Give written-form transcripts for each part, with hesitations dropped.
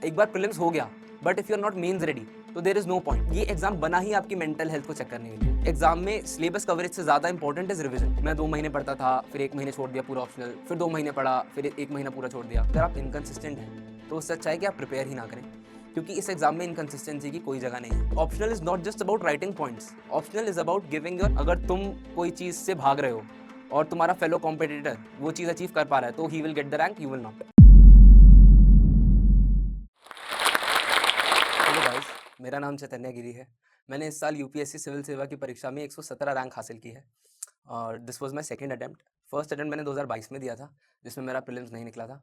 एक बार प्रीलिम्स हो गया, but if you are not mains ready तो देयर इज़ नो पॉइंट। ये एग्जाम बना ही आपकी मेंटल हेल्थ को चेक करने के लिए। एग्जाम में सिलेबस कवरेज से ज़्यादा इंपॉर्टेंट इज रिवीजन। मैं 2 महीने पढ़ता था, फिर 1 महीने छोड़ दिया पूरा ऑप्शनल, फिर 2 महीने पढ़ा, फिर 1 महीना पूरा छोड़ दिया। अगर आप इनकंसिस्टेंट हैं तो उससे अच्छा है कि आप प्रिपेयर ही ना करें, क्योंकि इस एग्जाम में इनकंसिस्टेंसी की कोई जगह नहीं है। Optional is not just about writing points, optional is about giving your. अगर तुम कोई चीज़ से भाग रहे हो और तुम्हारा फेलो कॉम्पिटिटर वो चीज़ अचीव कर पा रहा है तो he will get the rank, you will not. Hello guys, मेरा नाम चैतन्य गिरी है। मैंने इस साल यूपीएससी सिविल सेवा की परीक्षा में 117 रैंक हासिल की है और this was my second attempt. First attempt मैंने 2022 में दिया था, जिसमें मेरा प्रीलिम्स नहीं निकला था,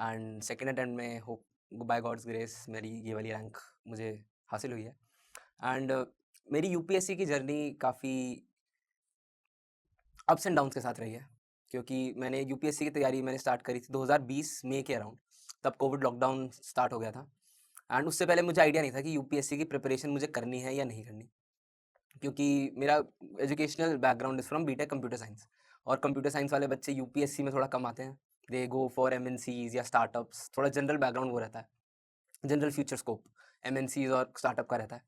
एंड सेकंड अटेम्प्ट में होप बाय गॉड्स ग्रेस मेरी ये वाली रैंक मुझे हासिल हुई है। एंड मेरी यूपीएससी की जर्नी काफ़ी अप्स एंड डाउन्स के साथ रही है, क्योंकि मैंने यूपीएससी की तैयारी मैंने स्टार्ट करी थी 2020 मई के अराउंड। तब कोविड लॉकडाउन स्टार्ट हो गया था, एंड उससे पहले मुझे आइडिया नहीं था कि यूपीएससी की प्रिपरेशन मुझे करनी है या नहीं करनी, क्योंकि मेरा educational background is from BTech computer science, और कंप्यूटर साइंस वाले बच्चे यूपीएससी में थोड़ा कम आते हैं। दे गो फॉर एमएनसीज या स्टार्टअप्स, थोड़ा जनरल बैकग्राउंड वो रहता है, जनरल फ्यूचर स्कोप एमएनसीज और स्टार्टअप का रहता है।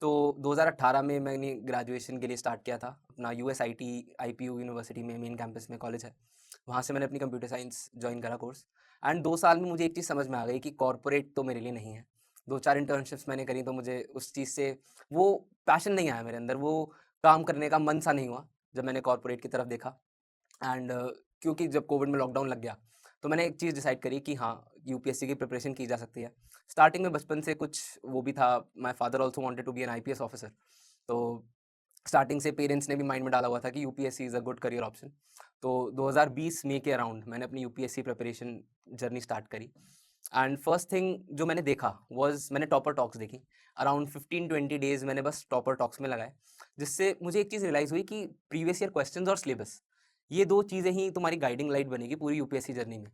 तो 2018 में मैंने ग्रेजुएशन के लिए स्टार्ट किया था अपना यूएसआईटी आईपीयू यूनिवर्सिटी में, मेन कैंपस में कॉलेज है, वहाँ से मैंने अपनी कंप्यूटर साइंस ज्वाइन करा कोर्स। एंड 2 साल में मुझे एक चीज़ समझ में आ गई कि कॉर्पोरेट तो मेरे लिए नहीं है। 2-4 इंटर्नशिप्स मैंने करी तो मुझे उस चीज़ से वो पैशन नहीं आया मेरे अंदर, वो काम करने का मन सा नहीं हुआ जब मैंने कॉर्पोरेट की तरफ देखा। एंड क्योंकि जब कोविड में लॉकडाउन लग गया तो मैंने एक चीज़ डिसाइड करी कि हाँ, यूपीएससी की प्रिपरेशन की जा सकती है। स्टार्टिंग में बचपन से कुछ वो भी था, my father also wanted to be an IPS officer, तो स्टार्टिंग से पेरेंट्स ने भी माइंड में डाला हुआ था कि UPSC is a good career option. तो 2020 मई के अराउंड मैंने अपनी यूपीएससी प्रिपरेशन जर्नी स्टार्ट करी। एंड फर्स्ट थिंग जो मैंने देखा वाज, मैंने टॉपर टॉक्स देखी। अराउंड 15-20 डेज़ मैंने बस टॉपर टॉक्स में लगाए, जिससे मुझे एक चीज़ रियलाइज़ हुई कि प्रीवियस ईयर क्वेश्चंस और सिलेबस, ये 2 चीज़ें ही तुम्हारी गाइडिंग लाइट बनेगी पूरी यूपीएससी जर्नी में।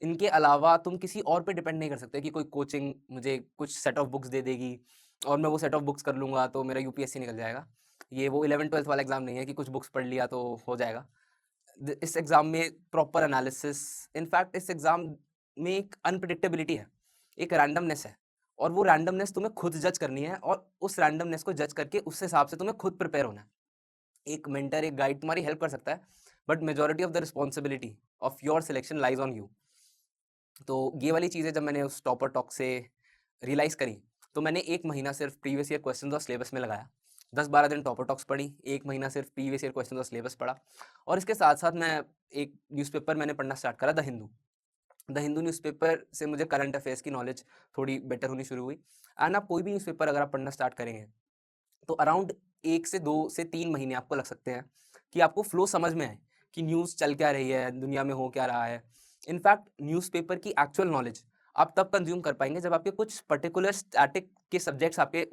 इनके अलावा तुम किसी और पे डिपेंड नहीं कर सकते कि कोई कोचिंग मुझे कुछ सेट ऑफ बुक्स दे देगी और मैं वो सेट ऑफ बुक्स कर लूँगा तो मेरा यूपीएससी निकल जाएगा। ये वो 11th-12th वाला एग्ज़ाम नहीं है कि कुछ बुक्स पढ़ लिया तो हो जाएगा। इस एग्ज़ाम में प्रॉपर एनालिसिस, इनफैक्ट इस एग्ज़ाम में एक अनप्रेडिक्टेबिलिटी है, एक रैंडमनेस है, और वो रैंडमनेस तुम्हें खुद जज करनी है और उस रैंडमनेस को जज करके उस हिसाब से तुम्हें खुद प्रिपेयर होना है। एक मेंटर, एक गाइड तुम्हारी हेल्प कर सकता है, but majority of the responsibility of your selection lies on you. तो ये वाली चीज़ें जब मैंने उस टॉपर टॉक से रियलाइज़ करी, तो मैंने 1 महीना सिर्फ प्रीवियस ईयर क्वेश्चंस और सिलेबस में लगाया। 10-12 दिन टॉपर टॉक्स पढ़ी, 1 महीना सिर्फ प्रीवियस ईयर क्वेश्चंस और सिलेबस पढ़ा, और इसके साथ-साथ मैं एक न्यूज़पेपर मैंने पढ़ना स्टार्ट करा, the Hindu. The Hindu newspaper से मुझे करंट अफेयर्स की नॉलेज थोड़ी बेटर होनी शुरू हुई। एंड आप कोई भी न्यूज़पेपर अगर आप पढ़ना स्टार्ट करेंगे, तो अराउंड 1 से 2 से 3 महीने आपको लग सकते हैं कि आपको फ्लो समझ में आए कि न्यूज़ चल क्या रही है, दुनिया में हो क्या रहा है। इनफैक्ट न्यूज़पेपर की एक्चुअल नॉलेज आप तब कंज़्यूम कर पाएँगे जब आपके कुछ पर्टिकुलर स्टैटिक के सब्जेक्ट्स आपके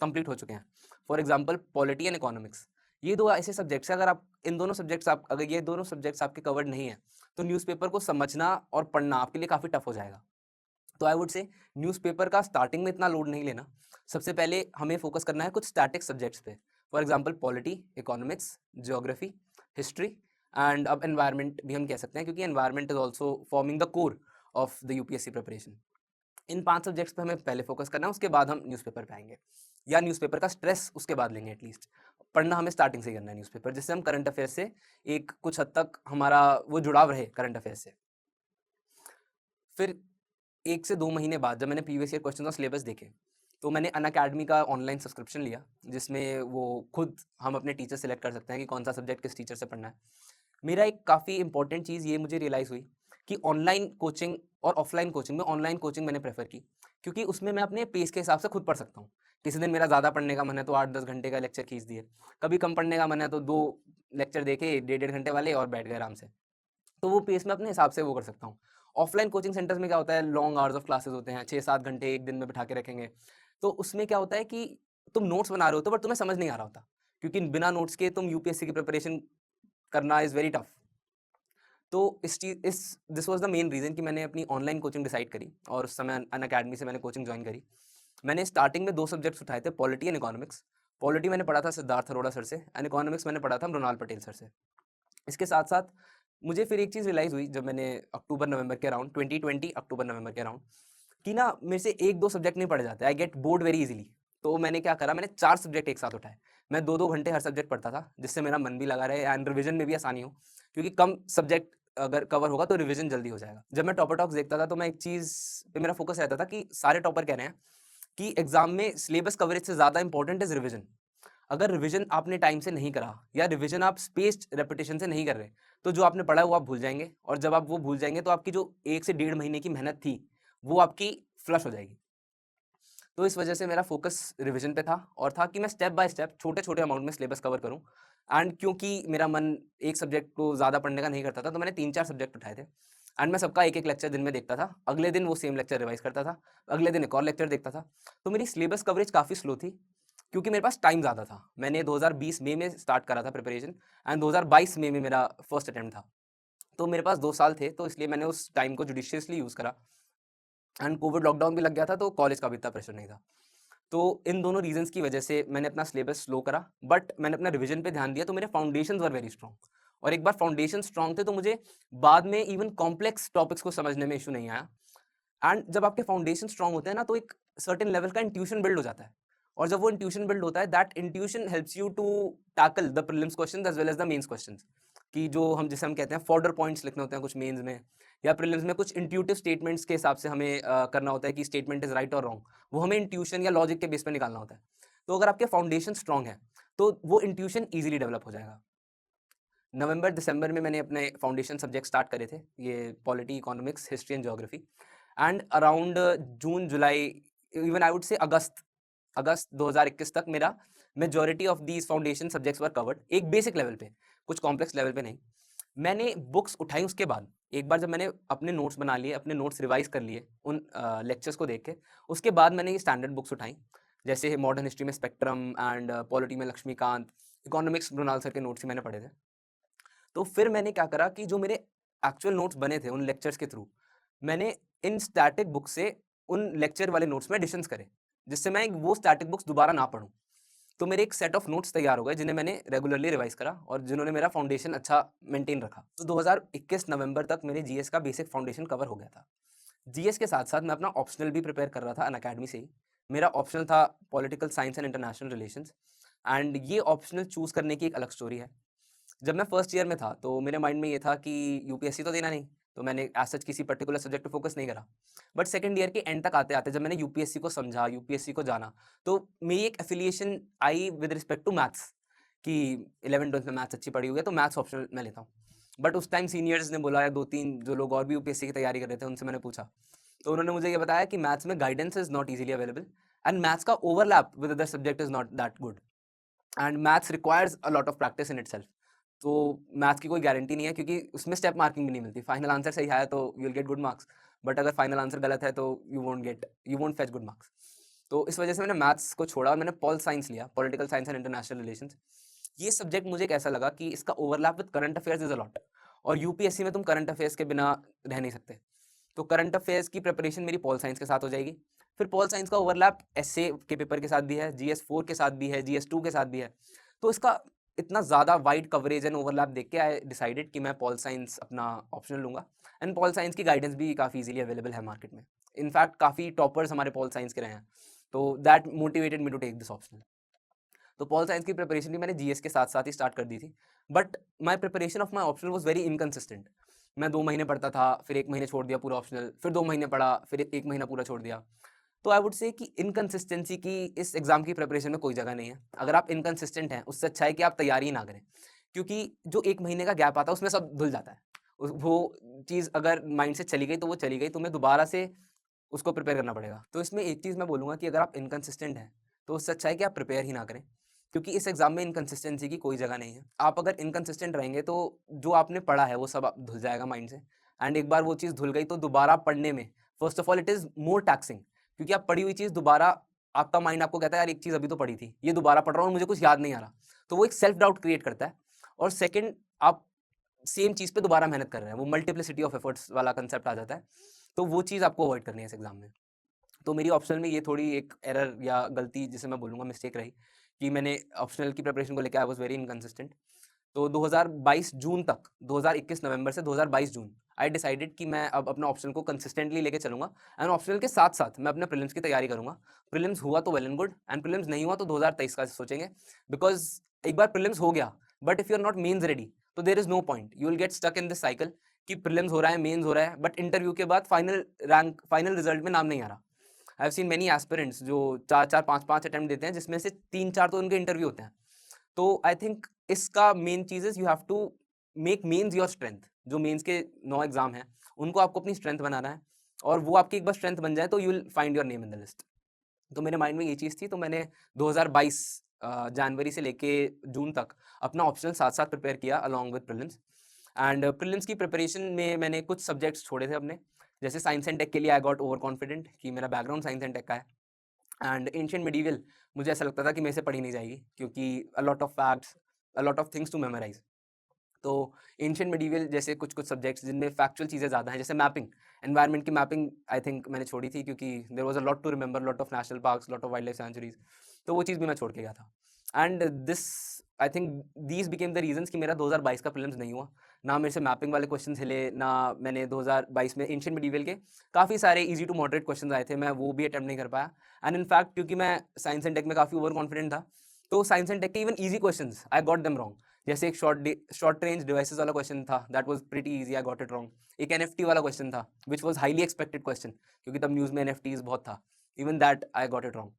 कंप्लीट हो चुके हैं। For example polity and economics, ये 2 ऐसे सब्जेक्ट्स हैं, अगर आप इन दोनों सब्जेक्ट्स आप अगर ये दोनों सब्जेक्ट्स आपके कवर्ड नहीं है, तो न्यूज़पेपर को समझना और पढ़ना आपके लिए काफ़ी टफ हो जाएगा। तो आई वुड से न्यूज़पेपर का स्टार्टिंग में इतना लोड नहीं लेना। सबसे पहले हमें फ़ोकस करना है कुछ स्टैटिक सब्जेक्ट्स पे। For example polity, economics, geography, history, and अब एनवायरनमेंट भी हम कह सकते हैं, क्योंकि environment is also forming the core of the UPSC preparation. In 5 subjects पे हमें पहले फ़ोकस करना है, उसके बाद हम न्यूज़पेपर पे आएँगे, या न्यूज़पेपर का स्ट्रेस उसके बाद लेंगे एटलीस्ट। पढ़ना हमें स्टार्टिंग से ही करना है न्यूज़पेपर, जिससे हम करंट अफ़ेयर्स से एक कुछ हद तक हमारा वो जुड़ाव रहे करंट अफ़ेयर्स से। फिर 1 से 2 महीने बाद जब मैंने प्रीवियस ईयर क्वेश्चन और सिलेबस देखे, तो मैंने अनअकैडमी का ऑनलाइन सब्सक्रिप्शन लिया, जिसमें वो खुद हम अपने टीचर सेलेक्ट कर सकते हैं कि कौन-सा सब्जेक्ट किस टीचर से पढ़ना है। मेरा एक काफ़ी इंपॉर्टेंट चीज़ ये मुझे रियलाइज़ हुई कि ऑनलाइन कोचिंग और ऑफलाइन कोचिंग में ऑनलाइन कोचिंग मैंने प्रेफ़र की, क्योंकि उसमें मैं अपने पेस के हिसाब से खुद पढ़ सकता हूँ। किसी दिन मेरा ज़्यादा पढ़ने का मन है तो 8-10 घंटे का लेक्चर खींच दिए, कभी कम पढ़ने का मन है तो 2 लेक्चर देखे डेढ़-डेढ़ घंटे वाले और बैठ गए आराम से। तो वो पेस मैं अपने हिसाब से वो कर सकता हूँ। ऑफ़लाइन कोचिंग सेंटर्स में क्या होता है, लॉन्ग आवर्स ऑफ क्लासेस होते हैं, 6-7 घंटे एक दिन में बिठा के रखेंगे। तो उसमें क्या होता है कि तुम नोट्स बना रहे होते हो बट तुम्हें समझ नहीं आ रहा होता, क्योंकि बिना नोट्स के तुम यूपीएससी की प्रिपरेशन करना इज़ वेरी टफ। तो इस चीज़ इस this was the main reason कि मैंने अपनी ऑनलाइन कोचिंग डिसाइड करी, और उस समय अनअकैडमी से मैंने कोचिंग जॉइन करी। मैंने स्टार्टिंग में 2 सब्जेक्ट्स उठाए थे, पॉलिटी एंड इकोनॉमिक्स। पॉलिटी मैंने पढ़ा था सिद्धार्थ अरोड़ा सर से, एंड इकोनॉमिक्स मैंने पढ़ा था मृणाल पटेल सर से। इसके साथ-साथ मुझे फिर एक चीज़ रियलाइज़ हुई जब मैंने अक्टूबर-नवंबर के अराउंड 2020 अक्टूबर-नवंबर के अराउंड, कि ना मेरे से 1-2 सब्जेक्ट नहीं पढ़े जाते, I get bored very easily. तो मैंने क्या करा, मैंने 4 सब्जेक्ट एक साथ उठाए। मैं 2-2 घंटे हर सब्जेक्ट पढ़ता था, जिससे मेरा मन भी लगा रहे एंड रिवीजन में भी आसानी हो, क्योंकि कम सब्जेक्ट अगर कवर होगा तो रिवीजन जल्दी हो जाएगा। जब मैं टॉपर टॉक्स देखता था तो मैं एक चीज़ पे मेरा फोकस रहता था कि सारे टॉपर कह रहे हैं कि एग्ज़ाम में सिलेबस कवरेज से ज़्यादा इंपॉर्टेंट इज़ रिवीजन। अगर रिवीजन आपने टाइम से नहीं करा या रिवीजन आप स्पेस्ड रेपिटेशन से नहीं कर रहे, तो जो आपने पढ़ा है वो आप भूल जाएँगे, और जब आप वो भूल जाएँगे तो आपकी जो 1 से डेढ़ महीने की मेहनत थी, वो आपकी फ्लश हो जाएगी। तो इस वजह से मेरा फोकस रिवीजन पे था, और था कि मैं स्टेप बाय स्टेप छोटे-छोटे अमाउंट में सिलेबस कवर करूँ। एंड क्योंकि मेरा मन एक सब्जेक्ट को ज़्यादा पढ़ने का नहीं करता था, तो मैंने 3-4 सब्जेक्ट उठाए थे एंड मैं सबका एक-एक लेक्चर दिन में देखता था। अगले दिन वो सेम लेक्चर रिवाइज़ करता था, अगले दिन एक और लेक्चर देखता था। तो मेरी सिलेबस कवरेज काफ़ी स्लो थी, क्योंकि मेरे पास टाइम ज़्यादा था। मैंने 2020 मई में स्टार्ट करा था प्रिपरेशन एंड 2022 मई में मेरा फर्स्ट अटेम्प्ट था। तो मेरे पास 2 साल थे, तो इसलिए मैंने उस टाइम को जुडिशियसली यूज़ करा। एंड कोविड लॉकडाउन भी लग गया था, तो कॉलेज का भी इतना प्रेशर नहीं था। तो इन दोनों रीजंस की वजह से मैंने अपना सिलेबस स्लो करा, बट मैंने अपना रिवीजन पे ध्यान दिया, तो मेरे फाउंडेशंस वर वेरी स्ट्रॉन्ग। और एक बार फाउंडेशन स्ट्रॉन्ग थे तो मुझे बाद में इवन कॉम्प्लेक्स टॉपिक्स को समझने में इशू नहीं आया। एंड जब आपके फाउंडेशन स्ट्रॉन्ग होते हैं ना, तो एक सर्टेन लेवल का इंट्यूशन बिल्ड हो जाता है, और जब वो इंट्यूशन बिल्ड होता है, that intuition helps you to tackle the prelims questions as well as the mains questions. कि जो हम जिसे हम कहते हैं फॉर्डर पॉइंट्स लिखने होते हैं कुछ मेंस में, या प्रीलिम्स में कुछ इंट्यूटिव स्टेटमेंट्स के हिसाब से हमें करना होता है कि स्टेटमेंट इज राइट और रॉन्ग, वो हमें इंट्यूशन या लॉजिक के बेस पे निकालना होता है। तो अगर आपके फाउंडेशन स्ट्रॉन्ग है, तो वो इंट्यूशन ईजिली डेवलप हो जाएगा। नवंबर दिसंबर में मैंने अपने फाउंडेशन सब्जेक्ट स्टार्ट करे थे, ये polity, economics, history and geography. And around June July, even I would say August August 2021 तक मेरा majority of these foundation subjects were covered, एक बेसिक लेवल पे, कुछ कॉम्प्लेक्स लेवल पे नहीं। मैंने बुक्स उठाई उसके बाद, एक बार जब मैंने अपने नोट्स बना लिए, अपने नोट्स रिवाइज कर लिए उन लेक्चर्स को देख के, उसके बाद मैंने ये स्टैंडर्ड बुक्स उठाई, जैसे मॉडर्न हिस्ट्री में स्पेक्ट्रम एंड पॉलिटी में लक्ष्मीकांत, इकोनॉमिक्स मृणाल सर के नोट्स ही मैंने पढ़े थे। तो फिर मैंने क्या करा कि जो मेरे एक्चुअल नोट्स बने थे उन लेक्चर्स के थ्रू, मैंने इन स्टैटिक बुक से उन लेक्चर वाले नोट्स में एडिशंस करे, जिससे मैं वो स्टैटिक बुक्स दोबारा ना पढूँ। तो मेरे एक सेट ऑफ नोट्स तैयार हो गए, जिन्हें मैंने रेगुलरली रिवाइज करा और जिन्होंने मेरा फाउंडेशन अच्छा मेंटेन रखा। तो 2021 नवंबर तक मेरे जीएस का बेसिक फाउंडेशन कवर हो गया था। जीएस के साथ-साथ मैं अपना ऑप्शनल भी प्रिपेयर कर रहा था अनअकैडमी से ही। मेरा ऑप्शनल था political science and international relations, and ये ऑप्शनल चूज़ करने की एक अलग स्टोरी है। जब मैं फर्स्ट ईयर में था, तो मेरे माइंड में ये था कि यूपीएससी तो देना नहीं, तो मैंने एज़ सच किसी पर्टिकुलर सब्जेक्ट पे फोकस नहीं करा। बट सेकंड ईयर के एंड तक आते-आते जब मैंने यूपीएससी को समझा, यूपीएससी को जाना, तो मेरी एक affiliation I with respect to maths, कि 11th-12th में मैथ्स अच्छी पढ़ी हुई है, तो मैथ्स ऑप्शनल मैं लेता हूँ। बट उस टाइम सीनियर्स ने बोला, या 2-3 जो लोग और भी यूपीएससी की तैयारी कर रहे थे, उनसे मैंने पूछा, तो उन्होंने मुझे ये बताया कि मैथ्स में guidance is not easily available, and maths का overlap with other subject is not that good, and maths requires a lot of practice in itself. तो मैथ्स की कोई गारंटी नहीं है, क्योंकि उसमें स्टेप मार्किंग भी नहीं मिलती। फाइनल आंसर सही आया तो you will get good marks, but अगर फाइनल आंसर गलत है तो you won't fetch good marks. तो इस वजह से मैंने मैथ्स को छोड़ा और मैंने पॉल साइंस लिया, political science and international relations. ये सब्जेक्ट मुझे कैसा लगा कि इसका overlap with current affairs is a lot, और यूपीएससी में तुम करंट अफेयर्स के बिना रह नहीं सकते। तो करंट अफेयर्स की प्रिपरेशन मेरी पॉल साइंस के साथ हो जाएगी। फिर पॉल साइंस का ओवरलैप एसए के पेपर के साथ भी है, जीएस 4 के साथ भी है, जीएस 2 के साथ भी है। तो इसका इतना ज़्यादा वाइड कवरेज एंड ओवरलैप देख के आई डिसाइडेड कि मैं पॉल साइंस अपना ऑप्शनल लूँगा, एंड पॉल साइंस की गाइडेंस भी काफ़ी ईज़िली अवेलेबल है मार्केट में। इनफैक्ट काफ़ी टॉपर्स हमारे पॉल साइंस के रहे हैं। तो that motivated me to take this optional. तो पॉल साइंस की प्रिपरेशन भी मैंने जीएस के साथ-साथ ही स्टार्ट कर दी थी। But my preparation of my optional was very inconsistent. मैं 2 महीने पढ़ता था, फिर 1 महीने छोड़ दिया पूरा ऑप्शनल, फिर 2 महीने पढ़ा, फिर 1 महीना पूरा छोड़ दिया। तो आई वुड से कि इनकंसिस्टेंसी की इस एग्ज़ाम की प्रिपरेशन में कोई जगह नहीं है। अगर आप इनकंसिस्टेंट हैं, उससे अच्छा है कि आप तैयारी ही ना करें। क्योंकि जो 1 महीने का गैप आता है, उसमें सब धुल जाता है। वो चीज़ अगर माइंड से चली गई, तो वो चली गई, तुम्हें दोबारा से उसको प्रिपेयर करना पड़ेगा। तो इसमें एक चीज़ मैं बोलूँगा कि अगर आप इनकंसिस्टेंट हैं, तो उससे अच्छा है कि आप प्रिपेयर ही ना करें। क्योंकि इस एग्ज़ाम में इनकंसिस्टेंसी की कोई जगह नहीं है। आप अगर इनकंसिस्टेंट रहेंगे, तो जो आपने पढ़ा है वो सब धुल जाएगा माइंड से, एंड एक बार वो चीज़ धुल गई तो दोबारा पढ़ने में first of all it is more taxing, क्योंकि आप पढ़ी हुई चीज़ दोबारा, आपका माइंड आपको कहता है यार एक चीज़ अभी तो पढ़ी थी, ये दोबारा पढ़ रहा हूँ और मुझे कुछ याद नहीं आ रहा। तो वो एक सेल्फ डाउट क्रिएट करता है, और सेकंड आप सेम चीज़ पे दोबारा मेहनत कर रहे हैं, वो मल्टीप्लिसिटी ऑफ एफर्ट्स वाला कांसेप्ट आ जाता है। तो वो चीज़ आपको अवॉइड करनी है इस एग्ज़ाम में। तो मेरी ऑप्शनल में ये थोड़ी एक एरर या गलती जिसे मैं बोलूँगा मिस्टेक रही, कि मैंने ऑप्शनल की प्रिपरेशन को लेके आई वाज़ वेरी इनकंसिस्टेंट। तो 2022 जून तक, 2021 नवंबर से 2022 जून आई डिसाइडेड कि मैं अब अपना ऑप्शनल को कंसिस्टेंटली लेके चलूंगा एंड ऑप्शनल के साथ साथ मैं अपने प्रीलिम्स की तैयारी करूंगा। प्रीलिम्स हुआ तो well and good, and prelims नहीं हुआ तो 2023 का सोचेंगे, बिकॉज एक बार प्रीलिम्स हो गया but if you are not mains ready तो there is no point, you will get stuck in this cycle कि प्रीलिम्स हो रहा है, मेन्स हो रहा है, बट इंटरव्यू के बाद फाइनल रैंक, फाइनल रिजल्ट में नाम नहीं आ रहा। I have seen many aspirants जो 4-4 5-5 अटेम्प्ट देते हैं, जिसमें से 3-4 तो उनके इंटरव्यू होते हैं। तो आई थिंक इसका मेन चीज is you have to make mains your strength. जो मेन्स के 9 एग्जाम हैं उनको आपको अपनी स्ट्रेंथ बनाना है, और वो आपकी एक बार स्ट्रेंथ बन जाए तो you will find your name in the list. तो मेरे माइंड में ये चीज़ थी, तो मैंने 2022 जनवरी से लेके जून तक अपना ऑप्शनल साथ साथ प्रिपेयर किया along with prelims. And prelims की प्रिपरेशन में मैंने कुछ सब्जेक्ट्स छोड़े थे अपने, जैसे साइंस एंड टेक के लिए आई गॉट ओवर कॉन्फिडेंट कि मेरा बैकग्राउंड साइंस एंड टेक का है। एंड एंशिएंट मिडीवल मुझे ऐसा लगता था कि मेरे से पढ़ी नहीं जाएगी, क्योंकि a lot of facts, a lot of things to memorise. तो एंशिएंट मिडीवल जैसे कुछ कुछ सब्जेक्ट्स जिनमें फैक्चुअल चीज़ें ज़्यादा हैं, जैसे मैपिंग, एनवायरनमेंट की मैपिंग आई थिंक मैंने छोड़ी थी, क्योंकि there was a lot to remember, lot of national parks, lot of wildlife sanctuaries, तो वो चीज़ भी मैं छोड़ के गया था। And this, I think these became the reasons कि मेरा 2022 का प्रीलिम्स नहीं हुआ। ना मेरे से मैपिंग वाले क्वेश्चन हिले, ना मैंने 2022 में एंशिएंट मिडीवल के काफ़ी सारे ईजी टू मॉडरेट क्वेश्चन आए थे, मैं वो भी अटेम्प्ट नहीं कर पाया। एंड इनफैक्ट क्योंकि मैं साइंस एंड टेक में काफ़ी ओवर कॉन्फिडेंट था, तो साइंस एंड टेक के even easy question I got them wrong. जैसे एक शॉर्ट रेंज डिवाइसेस वाला क्वेश्चन था, that was pretty easy, I got it wrong. एक एनएफटी वाला क्वेश्चन था which was highly expected question, क्योंकि तब न्यूज़ में एनएफटीज बहुत था, even that I got it wrong.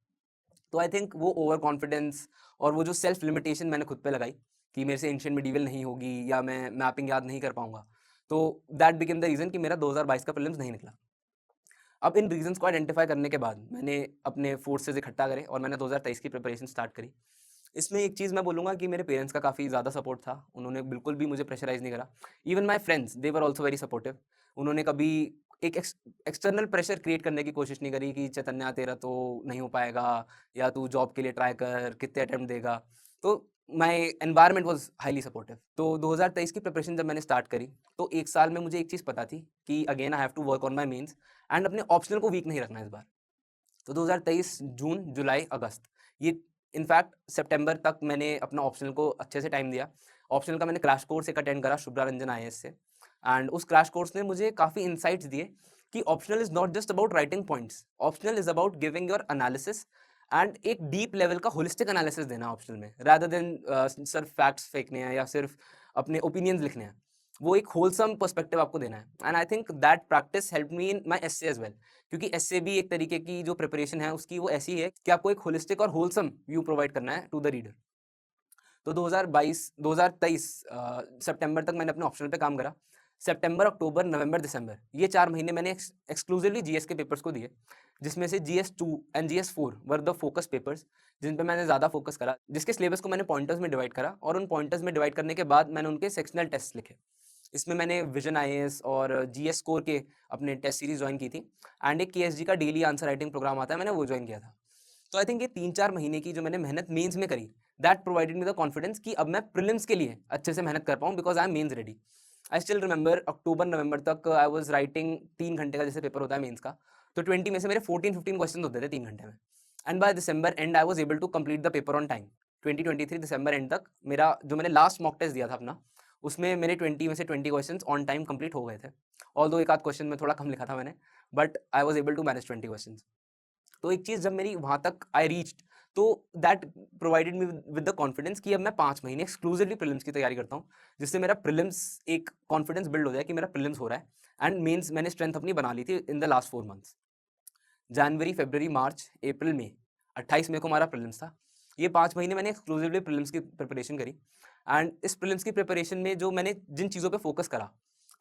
तो आई थिंक वो ओवर कॉन्फिडेंस और वो जो सेल्फ लिमिटेशन मैंने खुद पे लगाई कि मेरे से एंशिएंट मिडीवल नहीं होगी या मैं मैपिंग याद नहीं कर पाऊंगा, तो दैट बिकेम द रीज़न कि मेरा 2022 का प्रीलिम्स नहीं निकला। अब इन रीजंस को आइडेंटिफाई करने के बाद मैंने अपने फोर्सेस इकट्ठा करे और मैंने 2023 की प्रिपरेशन स्टार्ट करी। इसमें एक चीज़ मैं बोलूँगा कि मेरे पेरेंट्स का काफ़ी ज़्यादा सपोर्ट था, उन्होंने बिल्कुल भी मुझे प्रेशराइज़ नहीं करा। Even my friends, they were also very supportive. उन्होंने कभी एक एक्सटर्नल प्रेशर क्रिएट करने की कोशिश नहीं करी कि चैतन्या तेरा तो नहीं हो पाएगा, या तू जॉब के लिए ट्राई कर, कितने अटेम्प्ट देगा। तो my environment was highly supportive. तो 2023 की प्रिपरेशन जब मैंने स्टार्ट करी, तो 1 साल में मुझे एक चीज़ पता थी कि again I have to work on my mains and अपने ऑप्शनल को वीक नहीं रखना इस बार। तो 2023 जून, जुलाई, अगस्त, ये इनफैक्ट सितंबर तक मैंने अपना ऑप्शनल को अच्छे से टाइम दिया। ऑप्शनल का मैंने क्रैश कोर्स एक अटेंड करा शुभ्रा रंजन आईएएस से, एंड उस क्रैश कोर्स ने मुझे काफ़ी इंसाइट्स दिए कि optional is not just about writing points, optional is about giving your analysis and एक डीप लेवल का होलिस्टिक एनालिसिस देना ऑप्शनल में, रादर देन सिर्फ फैक्ट्स फेंकने हैं या सिर्फ अपने ओपिनियंस लिखने हैं। वो एक होलसम पर्सपेक्टिव आपको देना है, and I think that practice help me in my essay as well, क्योंकि एसए भी एक तरीके की जो प्रिपरेशन है उसकी वो ऐसी है कि आपको एक होलिस्टिक और होलसम व्यू प्रोवाइड करना है टू द रीडर। तो 2023 सितंबर तक मैंने अपने ऑप्शनल पे काम करा। सितंबर, अक्टूबर, नवंबर, दिसंबर, ये 4 महीने मैंने एक्सक्लूसिवली जीएस के पेपर्स को दिए, जिसमें से GS 2 and GS 4 were the focus papers, जिन पे मैंने ज़्यादा फोकस करा, जिसके सिलेबस को मैंने पॉइंटर्स में डिवाइड करा, और उन पॉइंटर्स में डिवाइड करने के बाद मैंने उनके सेक्शनल टेस्ट लिखे। इसमें मैंने विजन आईएएस और जीएस स्कोर के अपने टेस्ट सीरीज ज्वाइन की थी, एंड एक केएसजी का डेली आंसर राइटिंग प्रोग्राम आता है, मैंने वो ज्वाइन किया था। तो आई थिंक ये 3-4 महीने की जो मैंने मेहनत मेंस में करी, that provided me the confidence कि अब मैं प्रीलिम्स के लिए अच्छे से मेहनत कर पाऊँ, because I am mains ready. I still remember October November तक आई वाज राइटिंग 3 घंटे का जैसे पेपर होता है मेंस का, तो 20 में से मेरे 14-15 क्वेश्चन होते थे 3 घंटे में, and by December end I was able to complete the paper on time. 2023 दिसंबर एंड तक मेरा जो मैंने लास्ट मॉक टेस्ट दिया था अपना, उसमें मेरे 20 में से 20 क्वेश्चंस ऑन टाइम कंप्लीट हो गए थे। ऑल्दो एक आध क्वेश्चन में थोड़ा कम लिखा था मैंने, but I was able to manage 20 questions. तो एक चीज़ जब मेरी वहाँ तक आई रीच्ड, तो that provided me with the confidence कि अब मैं 5 महीने एक्सक्लूसिवली प्रीलिम्स की तैयारी करता हूँ, जिससे मेरा प्रीलिम्स एक कॉन्फिडेंस बिल्ड हो जाए कि मेरा प्रीलिम्स हो रहा है, एंड मेंस मैंने स्ट्रेंथ अपनी बना ली थी इन द लास्ट 4 मंथ्स। जनवरी, फरवरी, मार्च, अप्रैल, मई, 28 मई को हमारा प्रीलिम्स था। ये 5 महीने मैंने एक्सक्लूसिवली प्रीलिम्स की प्रिपरेशन करी, एंड इस प्रीलिम्स की प्रिपरेशन में जो मैंने जिन चीज़ों पे फोकस करा,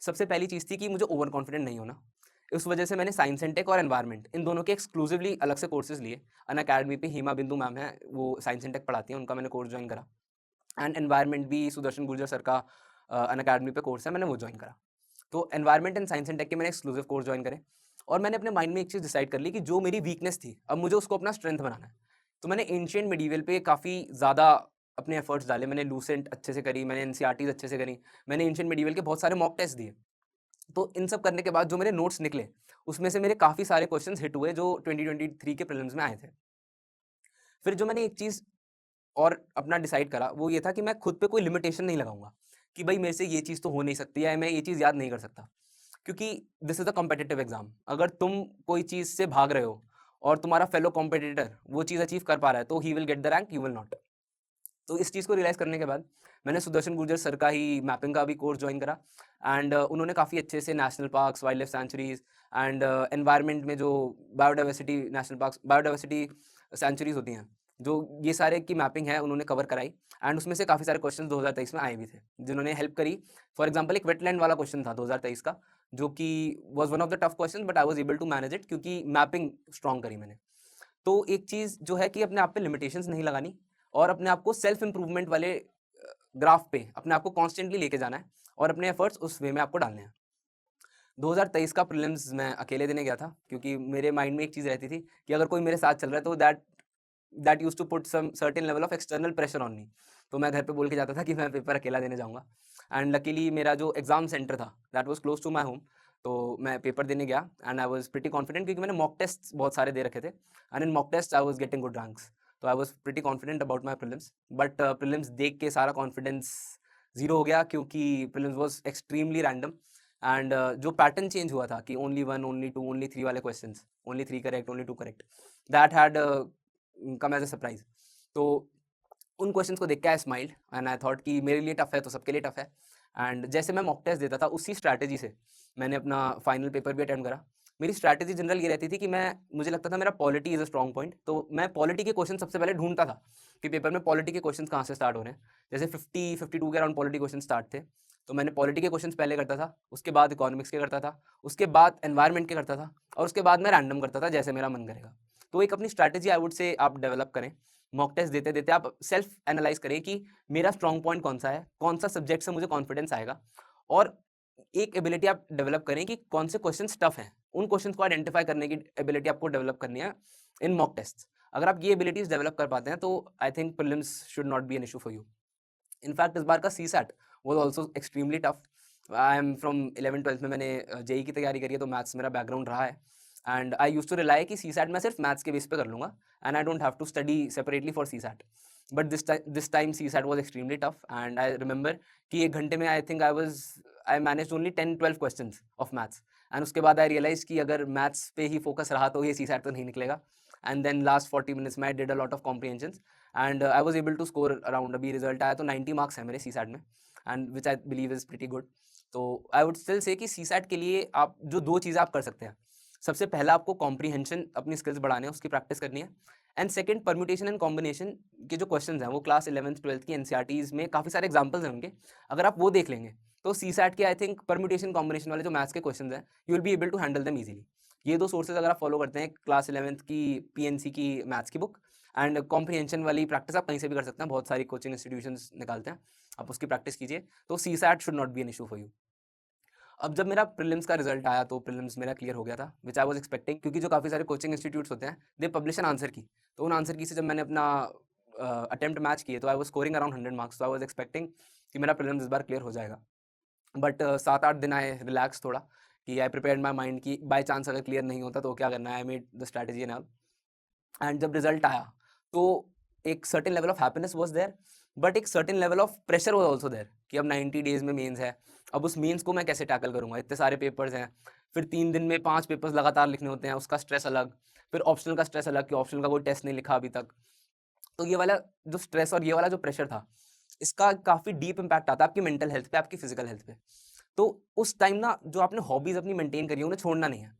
सबसे पहली चीज़ थी कि मुझे ओवर कॉन्फिडेंट नहीं होना। इस वजह से मैंने साइंस एंड टेक और एनवायरनमेंट, इन दोनों के एक्सक्लूसिवली अलग से कोर्सेज लिए। अन अकेडमी पे हिमा बिंदु मैम है, वो साइंस एंड टेक पढ़ाती हैं, उनका मैंने कोर्स ज्वाइन करा। एंड एनवायरनमेंट भी सुदर्शन गुर्जर सर का अन अकेडमी पे कोर्स है, मैंने वो ज्वाइन करा। तो environment and science and tech के मैंने एक्सक्लूसिव कोर्स ज्वाइन करे, और मैंने अपने माइंड में एक चीज़ डिसाइड कर ली कि जो मेरी वीकनेस थी, अब मुझे उसको अपना स्ट्रेंथ बनाना है। तो मैंने एंशिएंट मिडीवल पे काफ़ी ज़्यादा अपने एफर्ट्स डाले। मैंने लूसेंट अच्छे से करी, मैंने एनसीईआरटीज़ अच्छे से करी, मैंने एंशिएंट मिडीवल के बहुत सारे मॉक टेस्ट दिए। तो इन सब करने के बाद जो मेरे नोट्स निकले, उसमें से मेरे काफ़ी सारे क्वेश्चंस हिट हुए जो 2023 के प्रीलिम्स में आए थे। फिर जो मैंने एक चीज़ और अपना डिसाइड करा वो ये था कि मैं खुद पे कोई लिमिटेशन नहीं लगाऊंगा कि भाई मेरे से ये चीज़ तो हो नहीं सकती है, मैं ये चीज़ याद नहीं कर सकता, क्योंकि this is a competitive exam. अगर तुम कोई चीज़ से भाग रहे हो और तुम्हारा फेलो कॉम्पिटिटर वो चीज़ अचीव कर पा रहा है तो he will get the rank, you will not. तो इस चीज़ को रियलाइज़ करने के बाद मैंने सुदर्शन गुर्जर सर का ही मैपिंग का भी कोर्स ज्वाइन करा। एंड उन्होंने काफ़ी अच्छे से national parks, wildlife sanctuaries and environment में जो biodiversity national parks, biodiversity sanctuaries होती हैं, जो ये सारे की मैपिंग है उन्होंने कवर कराई। एंड उसमें से काफ़ी सारे क्वेश्चन 2023 में आए भी थे जिन्होंने हेल्प करी। फॉर एग्जाम्पल एक वेटलैंड वाला क्वेश्चन था 2023 का, जो कि was one of the tough question, but I was able to manage it क्योंकि मैपिंग स्ट्रॉन्ग करी मैंने। तो एक चीज़ जो है कि अपने आप पे लिमिटेशंस नहीं लगानी और अपने आप को सेल्फ इंप्रूवमेंट वाले ग्राफ पे अपने आप को कॉन्स्टेंटली लेके जाना है और अपने एफर्ट्स उस वे में आपको डालने हैं। 2023 का प्रीलिम्स मैं अकेले देने गया था क्योंकि मेरे माइंड में एक चीज़ रहती थी कि अगर कोई मेरे साथ चल रहा है तो that used to put some certain level of external pressure on me. तो मैं घर पे बोल के जाता था कि मैं पेपर अकेला देने जाऊँगा। एंड लकीली मेरा जो एग्ज़ाम सेंटर था that was close to my home, तो मैं पेपर देने गया and I was pretty confident क्योंकि मैंने मॉक टेस्ट बहुत सारे दे रखे थे and in mock test I was getting good ranks. तो I was pretty confident about my prelims, but prelims देख के सारा कॉन्फिडेंस ज़ीरो हो गया क्योंकि prelims was extremely random. And जो पैटर्न चेंज हुआ था कि ओनली 1, ओनली 2, ओनली 3 वाले questions, only 3 correct, only 2 correct, that had come as a surprise. तो उन क्वेश्चंस को देख के I smiled and I thought कि मेरे लिए टफ है तो सबके लिए टफ है। एंड जैसे मैं मॉक टेस्ट देता था उसी स्ट्रैटेजी से मैंने अपना फाइनल पेपर भी अटेम्प्ट करा। मेरी स्ट्रैटेजी जनरल ये रहती थी कि मुझे लगता था मेरा polity is a strong point, तो मैं पॉलिटी के क्वेश्चन सबसे पहले ढूंढता था कि पेपर में पॉलिटी के क्वेश्चन कहाँ से स्टार्ट हो रहे हैं। जैसे 52 के अराउंड पॉलिटी क्वेश्चन स्टार्ट थे, तो मैंने पॉलिटी के क्वेश्चन पहले करता था, उसके बाद इकोनॉमिक्स के करता था, उसके बाद एनवायरमेंट के करता था और उसके बाद मैं रैंडम करता था जैसे मेरा मन करेगा। तो एक अपनी स्ट्रैटेजी आई वुड से आप डेवलप करें। मॉक टेस्ट देते देते आप सेल्फ एनालाइज करें कि मेरा स्ट्रॉन्ग पॉइंट कौन सा है, कौन सा सब्जेक्ट से मुझे कॉन्फिडेंस आएगा, और एक एबिलिटी आप डेवलप करें कि कौन से क्वेश्चन टफ हैं। उन क्वेश्चन को आइडेंटिफाई करने की एबिलिटी आपको डेवलप करनी है इन मॉक टेस्ट। अगर आप ये एबिलिटीज डेवलप कर पाते हैं तो I think prelims should not be an issue for you. In fact इस बार का CSAT was also extremely tough. I am from 11th-12th में मैंने जेई की तैयारी करी है, तो मैथ्स मेरा बैकग्राउंड रहा है and I use to rely कि सी सैट मैं सिर्फ मैथ्स के बेस पे कर लूँगा and I don't have to study separately for CSAT. But this time CSAT was extremely tough and I remember कि 1 घंटे में I manage only 10-12 question of maths and उसके बाद आई रियलाइज कि अगर मैथ्स पे ही फोकस रहा तो ये सी सैट तो नहीं निकलेगा। एंड देन लास्ट 40 मिनट्स में I did a lot of comprehension and I was able to score around, अभी रिजल्ट आया तो 90 मार्क्स है मेरे सी सैट में and which I believe is pretty good. तो आई वुड स्टिल से कि C SAT के लिए आप जो 2 चीज़ें आप कर सकते हैं, सबसे पहला आपको कॉम्प्रीहेंशन अपनी स्किल्स बढ़ाने हैं, उसकी प्रैक्टिस करनी है। And second, permutation and combination के जो क्वेश्चंस हैं वो क्लास 11th-12th की एनसीईआरटीज़ में काफ़ी सारे एग्जांपल्स हैं उनके, अगर आप वो देख लेंगे तो सी सैट के आई थिंक परम्यूटेशन कॉम्बिनेशन वाले जो मैथ्स के क्वेश्चंस हैं you will be able to handle them easily. ये 2 सोर्सेज अगर आप फॉलो करते हैं, क्लास 11th की पीएनसी की मैथ्स की बुक एंड कॉम्प्रीहेंशन वाली प्रैक्टिस आप कहीं से भी कर सकते हैं, बहुत सारी कोचिंग इंस्टीट्यूशंस निकालते हैं, आप उसकी प्रैक्टिस कीजिए, तो CSAT should not be an issue for you. अब जब मेरा प्रीलिम्स का रिजल्ट आया तो प्रीलिम्स मेरा क्लियर हो गया था, विच आई वाज एक्सपेक्टिंग, क्योंकि जो काफ़ी सारे कोचिंग इंस्टीट्यूट्स होते हैं दे पब्लिश एन आंसर की, तो उन आंसर की से जब मैंने अपना अटेम्प्ट मैच किए तो I was scoring around 100 marks, तो आई वाज एक्सपेक्टिंग कि मेरा प्रीलिम्स इस बार क्लियर हो जाएगा। बट 7-8 दिन आए रिलैक्स थोड़ा कि आई प्रिपेयर्ड माई माइंड कि बाई चांस अगर क्लियर नहीं होता तो क्या करना है, I made the strategy and all. And जब रिजल्ट आया तो एक certain level of happiness was there, but एक certain level of pressure was also there कि अब 90 डेज में मेंस है, अब उस मेंस को मैं कैसे टैकल करूंगा, इतने सारे पेपर्स हैं, फिर 3 दिन में 5 पेपर्स लगातार लिखने होते हैं, उसका स्ट्रेस अलग, फिर ऑप्शनल का स्ट्रेस अलग कि ऑप्शनल का कोई टेस्ट नहीं लिखा अभी तक। तो ये वाला जो स्ट्रेस और ये वाला जो प्रेशर था, इसका काफ़ी डीप इम्पैक्ट आता है आपकी मेंटल हेल्थ पे, आपकी फिजिकल हेल्थ पे। तो उस टाइम ना जो आपने हॉबीज़ अपनी मेंटेन करी है उन्हें छोड़ना नहीं है।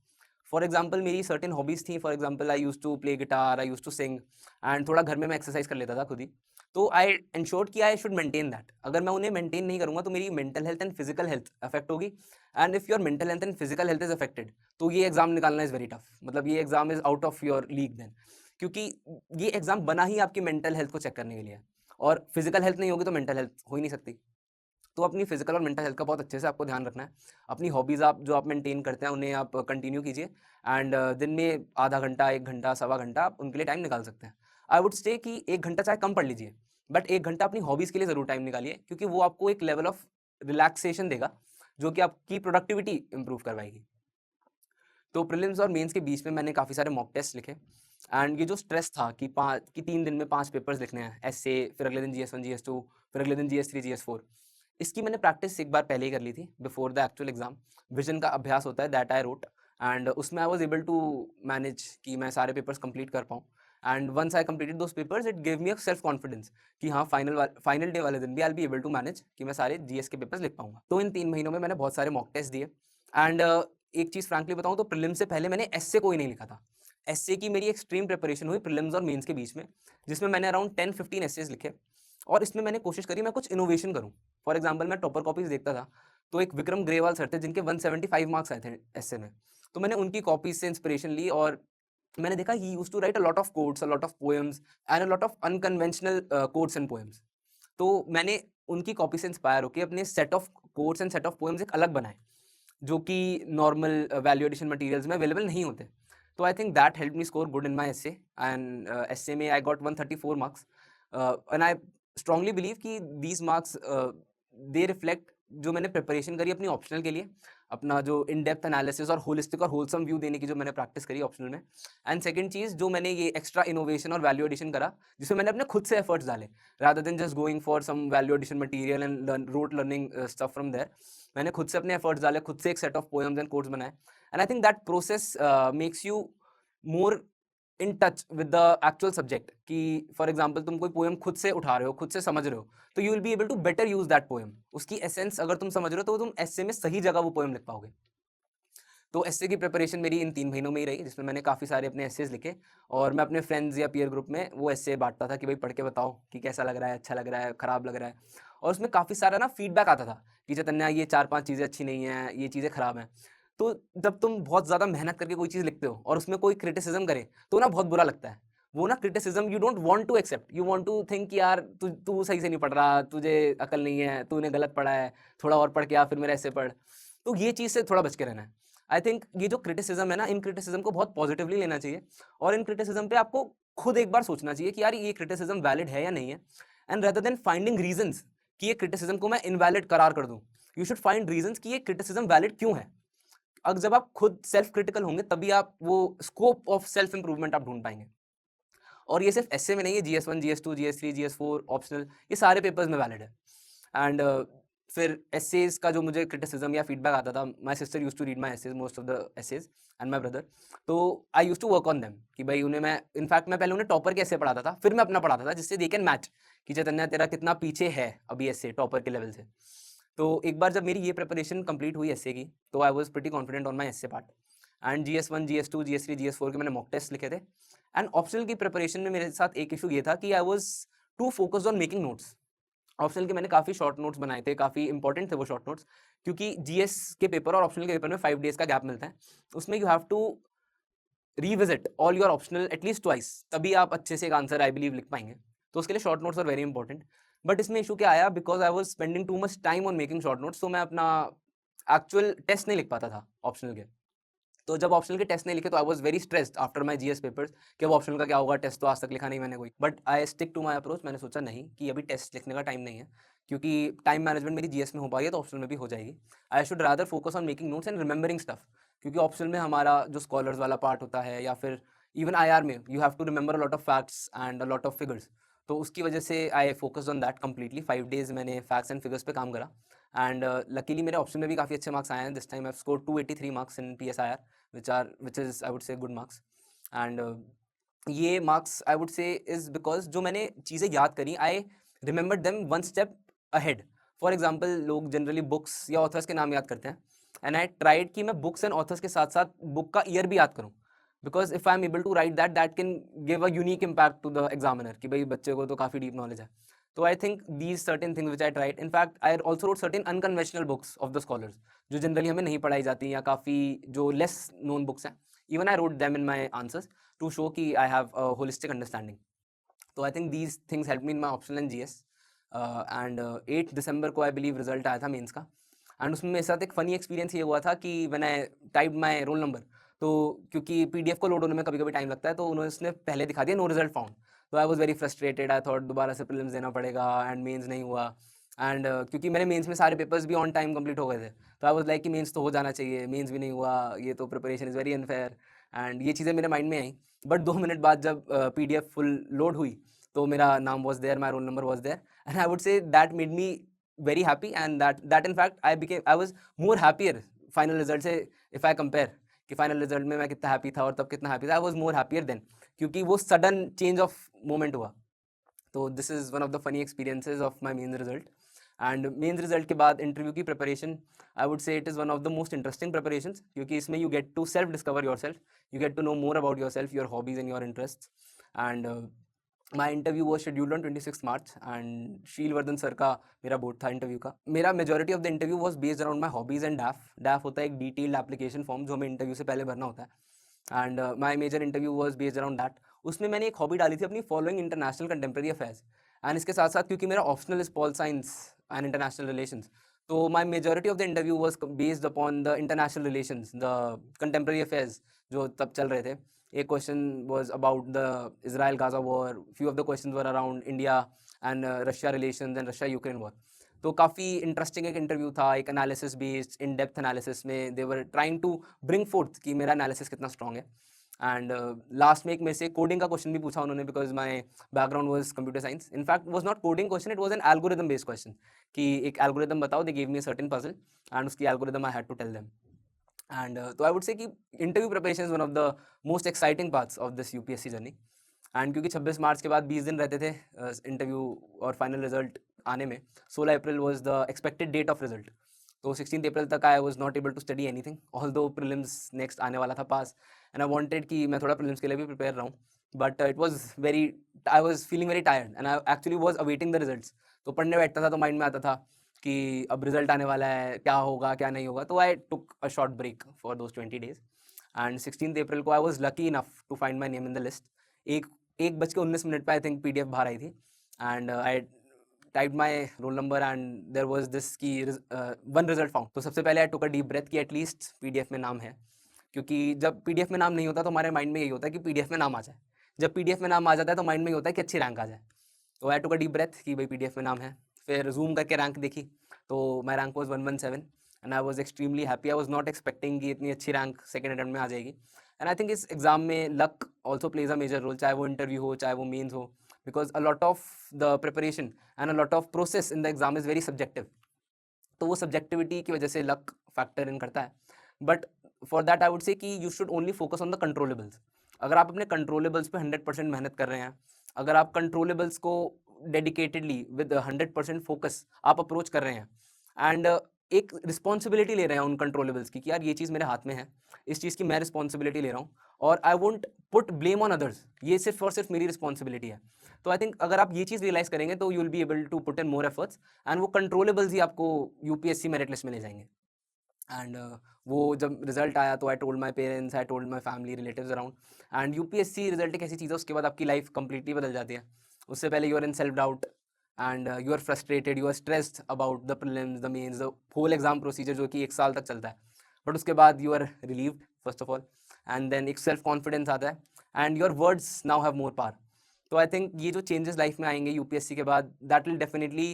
फॉर एग्जाम्पल मेरी सर्टेन हॉबीज़ थी, for example I use to play guitar, I use to sing and थोड़ा घर में मैं एक्सरसाइज कर लेता था खुद ही। तो आई एंश्योर्ड कि आई शुड मेंटेन दैट। अगर मैं उन्हें मेंटेन नहीं करूँगा तो मेरी mental health and physical health affect होगी, and if your mental health and physical health is affected तो ये एग्जाम निकालना इज़ वेरी टफ, मतलब ये exam is out of your league then, क्योंकि ये एग्जाम बना ही आपकी मेंटल हेल्थ को चेक करने के लिए है, और फिजिकल हेल्थ नहीं होगी तो मेंटल हेल्थ हो ही नहीं सकती। तो अपनी फिजिकल और मेंटल हेल्थ का बहुत अच्छे से आपको ध्यान रखना है। अपनी हॉबीज़ आप जो आप मेंटेन करते हैं उन्हें आप कंटिन्यू कीजिए एंड दिन में आधा घंटा, 1 घंटा, सवा घंटा आप उनके लिए टाइम निकाल सकते हैं। आई वुड से कि 1 घंटा चाहे कम पढ़ लीजिए, बट 1 घंटा अपनी हॉबीज़ के लिए ज़रूर टाइम निकालिए, क्योंकि वो आपको एक लेवल ऑफ रिलैक्सेशन देगा जो कि आपकी प्रोडक्टिविटी इंप्रूव करवाएगी। तो प्रीलिम्स और मेंस के बीच में मैंने काफ़ी सारे मॉक टेस्ट लिखे एंड ये जो स्ट्रेस था कि 3 दिन में 5 पेपर्स लिखने हैं, एस्से, फिर अगले दिन जीएस 1, जीएस 2, फिर अगले दिन जीएस 3, जीएस 4, इसकी मैंने प्रैक्टिस एक बार पहले ही कर ली थी before the actual exam. Vision का अभ्यास होता है, दैट आई रोट, एंड उसमें I was able to manage कि मैं सारे पेपर्स कंप्लीट कर पाऊँ। And once I completed those papers, it give me a self confidence कि हाँ, फाइनल डे वाले दिन भी I will be able to manage कि मैं सारे जीएस के पेपर्स लिख पाऊंगा। तो इन 3 महीनों में मैंने बहुत सारे मॉक टेस्ट दिए। एंड एक चीज़ फ्रैंकली बताऊँ तो प्रीलिम से पहले मैंने एस्से कोई नहीं लिखा था। एस्से की मेरी एक्सट्रीम प्रिपरेशन हुई प्रीलिम्स और मेंस के बीच में, जिसमें मैंने अराउंड 10-15 एस्सेज लिखे, और इसमें मैंने कोशिश करी मैं कुछ इनोवेशन करूँ। फॉर एग्जाम्पल, मैं टॉपर कॉपीज देखता था, तो एक विक्रम ग्रेवाल सर थे जिनके 175 मार्क्स आए थे एस्से में। तो मैंने उनकी कॉपीज से इंस्पिरेशन ली, और मैंने देखा he used to write a lot of quotes, a lot of poems and a lot of unconventional quotes and poems. तो मैंने उनकी कॉपी से इंस्पायर होकर अपने set of quotes and set of poems एक अलग बनाए, जो कि नॉर्मल वैल्यू एडिशन मटेरियल्स में अवेलेबल नहीं होते। तो I think that help me score good in my essay, and essay में I got 134 marks, and I strongly believe कि दीज मार्क्स दे रिफ्लेक्ट जो मैंने प्रिपरेशन करी अपनी ऑप्शनल के लिए, अपना जो इन डेप्थ एनालिसिस और होलिस्टिक और होलसम व्यू देने की जो मैंने प्रैक्टिस करी ऑप्शनल में। एंड सेकंड चीज़, जो मैंने ये एक्स्ट्रा इनोवेशन और वैल्यू एडिशन करा, जिसमें मैंने अपने खुद से एफर्ट्स डाले, rather than just going for some value addition material and rote learning stuff from there. मैंने खुद से अपने एफर्ट्स डाले, खुद से एक set of poems and quotes बनाए, and I think that process makes you more in touch with the actual subject. कि फॉर एग्जाम्पल, तुम कोई पोएम खुद से उठा रहे हो, खुद से समझ रहे हो, तो you will be able to better use that poem. उसकी एसेंस अगर तुम समझ रहे हो, तो तुम एस्से में सही जगह वो पोएम लिख पाओगे। तो एस्से की प्रिपरेशन मेरी इन 3 महीनों में ही रही, जिसमें मैंने काफ़ी सारे अपने एस्सेज लिखे, और मैं अपने फ्रेंड्स या पीयर ग्रुप में वो एस्से बांटता था कि भाई पढ़ के बताओ कि कैसा लग रहा है, अच्छा लग रहा है, खराब लग रहा है। और उसमें काफ़ी सारा ना फीडबैक आता था कि चैतन्या, ये 4-5 चीज़ें अच्छी नहीं हैं, ये चीज़ें खराब हैं। तो जब तुम बहुत ज़्यादा मेहनत करके कोई चीज़ लिखते हो और उसमें कोई क्रिटिसिज्म करे, तो ना बहुत बुरा लगता है। वो ना criticism you don't want to accept, you want to think कि यार तू तू सही से नहीं पढ़ रहा, तुझे अकल नहीं है, तूने गलत पढ़ा है, थोड़ा और पढ़ के आ, फिर मेरा एस्से पढ़। तो ये चीज़ से थोड़ा बच के रहना है। आई थिंक ये जो क्रिटिसिज्म है ना, इन क्रिटिसिज्म को बहुत पॉजिटिवली लेना चाहिए, और इन क्रिटिसिज्म पे आपको खुद एक बार सोचना चाहिए कि यार ये क्रिटिसिज्म वैलिड है या नहीं है, and rather than finding reasons कि ये क्रिटिसिज्म को मैं इनवैलिड करार कर दूं, यू शुड फाइंड रीजंस कि ये क्रिटिसिज्म वैलिड क्यों है। अब जब आप खुद सेल्फ क्रिटिकल होंगे, तभी आप वो स्कोप ऑफ सेल्फ इंप्रूवमेंट आप ढूंढ पाएंगे। और ये सिर्फ एस्से में नहीं है, GS1, GS2, GS3, GS4 optional, ये सारे पेपर्स में वैलिड है। एंड फिर एसेज का जो मुझे क्रिटिसिज्म या फीडबैक आता था, my sister used to read my essays, most of the essays, and my brother. तो I used to work on them कि भाई उन्हें मैं, इनफैक्ट मैं पहले उन्हें टॉपर के एसे पढ़ाता था, फिर मैं अपना पढ़ाता था, जिससे दे कैन मैच कि चैतन्या तेरा कितना पीछे है अभी एसे टॉपर के लेवल से। तो एक बार जब मेरी ये प्रिपरेशन कंप्लीट हुई एसे की, तो I was pretty confident on my essay part, and GS1, GS2, GS3, GS4 के मैंने मॉक टेस्ट लिखे थे। एंड ऑप्शनल की प्रिपरेशन में मेरे साथ एक इशू ये था कि I was too focused on making notes. Optional के मैंने काफ़ी शॉर्ट नोट्स बनाए थे, काफ़ी इंपॉर्टेंट थे वो शॉर्ट नोट्स, क्योंकि जीएस के पेपर और ऑप्शनल के पेपर में 5 डेज़ का गैप मिलता है। उसमें you have to revisit all your optional at least twice, तभी आप अच्छे से एक आंसर आई बिलीव लिख पाएंगे। तो उसके लिए short notes are very important. But इसमें इशू क्या आया, because I was spending too much time on making short notes, तो मैं अपना एक्चुअल टेस्ट नहीं लिख पाता था ऑप्शनल के। तो जब ऑप्शनल के टेस्ट नहीं लिखे, तो I was very stressed after my GS papers कि अब ऑप्शनल का क्या होगा, टेस्ट तो आज तक लिखा नहीं मैंने कोई। But I stick to my approach, मैंने सोचा नहीं कि अभी टेस्ट लिखने का टाइम नहीं है, क्योंकि टाइम मैनेजमेंट मेरी जीएस में हो पाई है, तो ऑप्शनल में भी हो जाएगी। I should rather focus on making notes and remembering stuff, क्योंकि ऑप्शनल में हमारा जो स्कॉलर्स वाला पार्ट होता है, या फिर इवन आईआर में you have to remember a lot of facts and a lot of figures. तो उसकी वजह से I focused on that completely. 5 days मैंने फैक्ट्स एंड फिगर्स पे काम करा, एंड लकीली मेरे ऑप्शन में भी काफ़ी अच्छे मार्क्स आए हैं। This time I have scored 283 marks in PSIR, which is I would say good marks. And ये मार्क्स आई वुड से इज बिकॉज जो मैंने चीज़ें याद करी, I remember them one step ahead. For example, लोग जनरली बुक्स या authors के नाम याद करते हैं, एंड आई ट्राइड कि मैं बुक्स एंड ऑथर्स के साथ साथ बुक का ईयर भी याद करूँ, because if I am able to write that, that can give a unique impact to the examiner कि भाई बच्चे को तो काफ़ी डीप नॉलेज है। तो I think these certain things which I tried. In fact I also wrote certain unconventional books of the scholars, जो generally हमें नहीं पढ़ाई जाती, या काफ़ी जो लेस नोन बुक्स हैं, even I wrote them in my answers to show कि I have a holistic understanding. तो I think these things helped me in my optional and GS. And 8 दिसंबर को I believe रिजल्ट आया था mains का, and उसमें मेरे साथ एक फ़नी एक्सपीरियंस ये हुआ था कि when I typed my roll number, तो क्योंकि PDF को लोड होने में कभी कभी टाइम लगता है, तो उन्होंने पहले दिखा दिया नो रिजल्ट फाउंड। तो I was very frustrated, I thought दोबारा से प्रीलिम्स देना पड़ेगा, एंड मेंस नहीं हुआ। एंड क्योंकि मेरे मेंस में सारे पेपर्स भी ऑन टाइम कंप्लीट हो गए थे, तो आई वाज लाइक कि मेंस तो हो जाना चाहिए, मेंस भी नहीं हुआ, ये तो preparation is very unfair, and ये चीज़ें मेरे माइंड में आई। बट 2 मिनट बाद जब PDF फुल लोड हुई तो मेरा नाम was there, my roll number was there, and I would say that made me very happy, and that in fact I was more happier final result से, if I compare कि final result में मैं कितना happy था और तब कितना happy था, I was more happier then, क्योंकि वो सडन चेंज ऑफ मोमेंट हुआ। तो this is one of the funny experiences of my main result. And main result के बाद इंटरव्यू की preparation, I would say it is one of the most interesting preparations, क्योंकि इसमें you get to self discover yourself, you get to know more about yourself, your hobbies and your interest. And my interview was scheduled on 26 March, and she'll Vardhan sir का मेरा board था interview का। मेरा majority of the interview was based around my hobbies and डैफ होता है एक detailed application form जो हमें इंटरव्यू से पहले भरना होता है, and my major interview was based around that. उसमें मैंने एक हॉबी डाली थी अपनी, following international contemporary affairs, and इसके साथ साथ क्योंकि मेरा optional is pol science and international relations, तो my majority of the interview was based upon the international relations, the contemporary affairs जो तब चल रहे थे। एक question was about the Israel Gaza war, few of the question were around India and Russia relations and Russia Ukraine war. तो काफ़ी interesting एक interview था, एक analysis based in depth analysis में they were trying to bring forth कि मेरा analysis कितना strong है। एंड लास्ट में एक मेरे से कोडिंग का क्वेश्चन भी पूछा उन्होंने, because my background was computer science. In fact was not coding question, it was an algorithm based question कि एक एल्गोरिदम बताओ, they give me a certain puzzle and उसकी algorithm I had to tell them. And तो I would say कि interview preparation is one of the most exciting parts of this UPSC journey. And क्योंकि 26 मार्च के बाद 20 दिन रहते थे interview और फाइनल रिजल्ट आने में, 16 April was the expected date of result. तो 16 अप्रैल तक I was not able to study anything, although prelims next आने वाला था पास, एंड आई वांटेड कि मैं थोड़ा प्रीलिम्स के लिए भी प्रिपेयर रहूँ, but it was very, I was feeling very tired and I actually was awaiting the results. तो पढ़ने बैठता था तो माइंड में आता था कि अब रिजल्ट आने वाला है, क्या होगा क्या नहीं होगा। तो I took a short break for those 20 days, and 16 अप्रैल को I was lucky enough to find my name in the list. 1:19 पे आई थिंक PDF बाहर आई थी, and I typed my roll number and there was this की one result found. तो सबसे पहले I took a deep breath कि at least PDF में नाम है, क्योंकि जब PDF में नाम नहीं होता तो हमारे माइंड में यही होता है कि PDF में नाम आ जाए, जब PDF में नाम आ जाता है तो माइंड में ये होता है कि अच्छी रैंक आ जाए। तो I took a deep breath कि भाई PDF में नाम है, फिर जूम करके रैंक देखी तो my rank was 117 and I was extremely happy. I was not expecting कि इतनी अच्छी रैंक सेकंड अटेम्प्ट में आ जाएगी। एंड आई थिंक इस एग्जाम में luck also plays a major role, चाहे वो इंटरव्यू हो चाहे वो मेन्स हो, because a lot of the preparation and a lot of process in the exam is very subjective. तो वो सब्जेक्टिविटी की वजह से लक फैक्टर इन करता है, but for that I would say कि you should only focus on the controllables. अगर आप अपने कंट्रोलेबल्स पे 100% मेहनत कर रहे हैं, अगर आप कंट्रोलेबल्स को डेडिकेटेडली विद 100% फोकस आप अप्रोच कर रहे हैं एंड एक रिस्पॉन्सिबिलिटी ले रहे हैं उन कंट्रोलेबल्स की कि यार ये चीज़ मेरे हाथ में है, इस चीज़ की मैं रिस्पॉन्सिबिलिटी ले रहा हूँ और I won't put blame on others, ये सिर्फ और सिर्फ मेरी रिस्पॉन्सिबिलिटी है। तो आई थिंक अगर आप ये चीज़ रियलाइज़ करेंगे तो you will be able to put in more efforts and वो कंट्रोलेबल्स ही आपको UPSC मेरिट लिस्ट में ले जाएंगे। एंड वो जब रिजल्ट आया तो I told my parents, I told my family relatives around. And UPSC result एक ऐसी चीज़ है उसके बाद आपकी लाइफ कंप्लीटली बदल जाती है। उससे पहले you are in self doubt and you are frustrated, you are stressed about the prelims, the mains, the whole exam procedure जो कि 1 साल तक चलता है। बट उसके बाद you are relieved first of all, and then एक सेल्फ कॉन्फिडेंस आता है and your words now have more power. तो आई थिंक ये जो चेंजेस लाइफ में आएंगे UPSC के बाद, that will definitely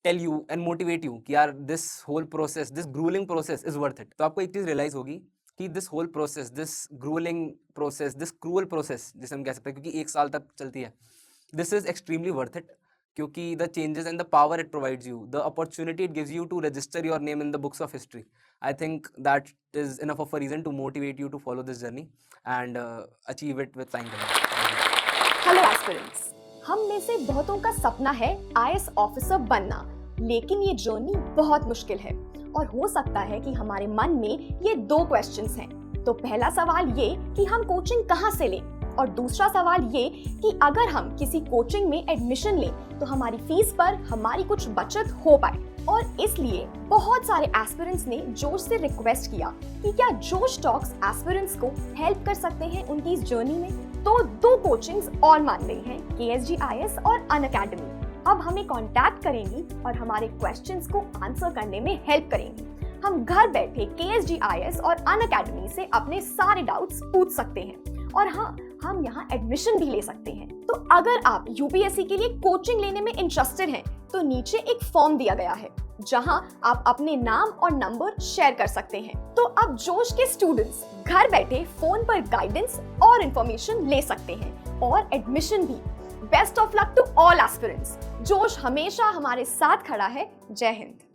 tell you and motivate you कि यार this whole process, this grueling process is worth it. तो आपको एक चीज़ रियलाइज होगी कि this whole process, this grueling process, this cruel process जिसे हम कह सकते हैं क्योंकि 1 साल तक चलती है, this is extremely worth it, क्योंकि the changes and the power it provides you, the opportunity it gives you to register your name in the books of history, I think that is enough of a reason to motivate you to follow this journey and achieve it with flying colours. Hello aspirants, हम में से बहुतों का सपना है IAS officer बनना, लेकिन ये जर्नी बहुत मुश्किल है और हो सकता है कि हमारे मन में ये 2 क्वेश्चंस हैं। तो पहला सवाल ये कि हम कोचिंग कहाँ से लें, और दूसरा सवाल ये कि अगर हम किसी कोचिंग में एडमिशन लें तो हमारी फीस पर हमारी कुछ बचत हो पाए। और इसलिए बहुत सारे एस्पिरेंट्स ने जोश से रिक्वेस्ट किया कि क्या जोश टॉक्स एस्पिरेंट्स को हेल्प कर सकते हैं उनकी इस जर्नी में। तो 2 कोचिंग्स और मान रही हैं, KSG IAS और अनअकैडमी। अब हमें कांटेक्ट करेंगी और हमारे क्वेश्चंस को आंसर करने में हेल्प करेंगी। हम घर बैठे KSG IAS और अनअकैडमी से अपने सारे डाउट्स पूछ सकते हैं और हाँ, हम यहाँ एडमिशन भी ले सकते हैं। तो अगर आप UPSC के लिए कोचिंग लेने में इंटरेस्टेड हैं तो नीचे एक फॉर्म दिया गया है, जहां आप अपने नाम और नंबर शेयर कर सकते हैं। तो अब जोश के स्टूडेंट्स घर बैठे फोन पर गाइडेंस और इंफॉर्मेशन ले सकते हैं और एडमिशन भी। Best of luck to all aspirants. जोश हमेशा हमारे साथ खड़ा है। जय हिंद।